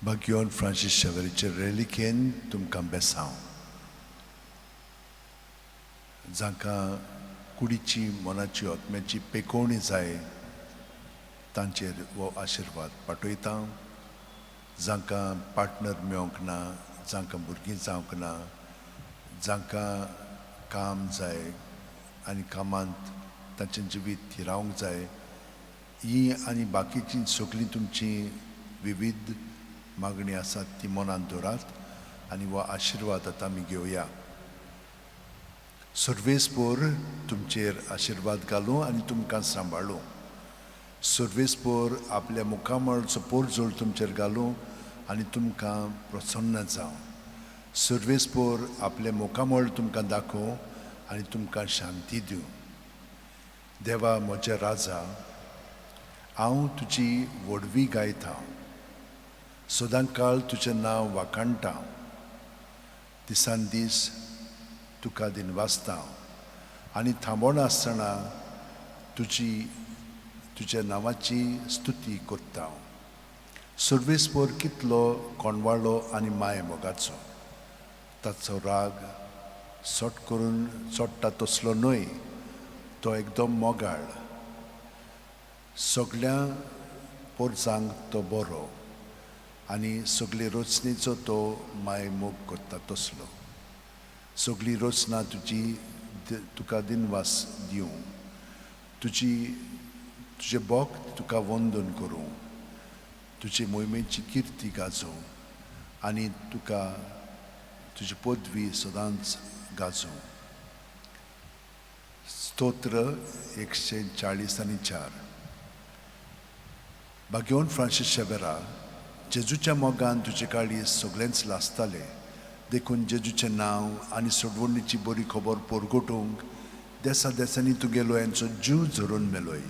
Bagion Francis Xavierचे रेलिकेन तुमकां बेसांव जांकां कुडीची मनाची आत्म्याची पेकोवणी जाय तांचेर हो आशिर्वाद पाठयता जांकां पार्टनर मेळोंक ना जांकां भुरगीं जावंक ना जांकां काम जाय आनी कामांत तांचें जिवीत थिरावंक जाय ही आनी बाकीची सगळीं तुमची विविध मागणी आसात ती मनांत दवरात आनी हो आशिर्वाद आतां आमी घेवया सर्वेस्पोर तुमचेर आशिर्वाद घालूं आनी तुमकां सांबाळूं सर्वेस्पोर आपल्या मुखामळचो पोरजोळ तुमचेर घालूं आनी तुमकां प्रसन्न जावं सर्वेस्पोर आपले मुखामळ तुमकां दाखोवं आनी तुमकां शांती दिवं देवा म्हज्या राजा हांव तुजी व्हडवी गायतां सदां काळ तुजें नांव वाखाणटां दिसान दीस तुका दिनवासतां आनी थांबोनासतना तुज्या नांवाची स्तुती करता सर्वेस्पोर कितलो कोणवाळो आनी माय मोगाचो ताचो राग सोट करून सोडटा तसलो न्हय तो एकदम मोगाळ सगळ्या पोरसांक तो बरो आनी सगळे रचनेचो तो माय मोग करता तसलो सगळी रचना तुका दिनवास दिवं तुजे बोग तुका वंदन करूं तुजे मोहिमेची किर्ती गाजोवं आनी तुका तुजी पदवी सदांच गाजोवं स्तोत्र 144 बागियोन फ्रांसीस शेवेरा जेजूच्या मोगान तुजे काळी सगळेंच लासताले देखून जेजूचें नांव आनी सोडवणीची बरी खबर पोरगोटूंक देसा देसांनी तुगेलो यांचो जीव झरून मेलोय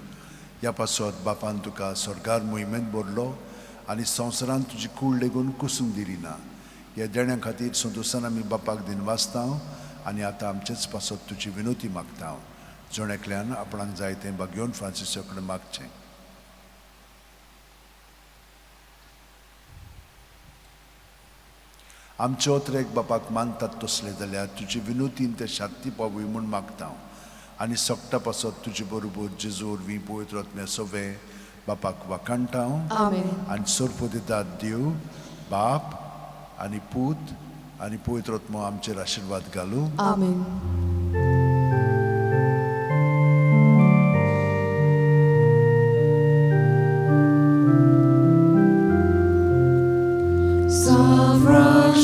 ह्या पासत बापान तुका स्वर्गार मोहिमेंत भरलो आनी संवसारांत तुजी कूड लेगून कुसूंक दिली ना ह्या देण्या खातीर संतोशान आमी बापाक दिनवासता आनी आतां आमचेच पासत तुजी विनोती मागता जण एकल्यान आपणाक जाय तें बागियोन फ्रांसिसा कडेन मागचें आमचे ओत्रेक बापाक मानतात तसले जाल्यार तुजी विनोतीन ते शांती पावूय म्हूण मागता आनी सोगटा पासत तुजे बरोबर जेजू वरवीं पवित्र आत्म्या सवे बापाक वाखाणटा आनी सर्प दितात देव बाप आनी पूत आनी पवित्र आत्मो आमचेर आशिर्वाद घालूं आमेन Sovereign,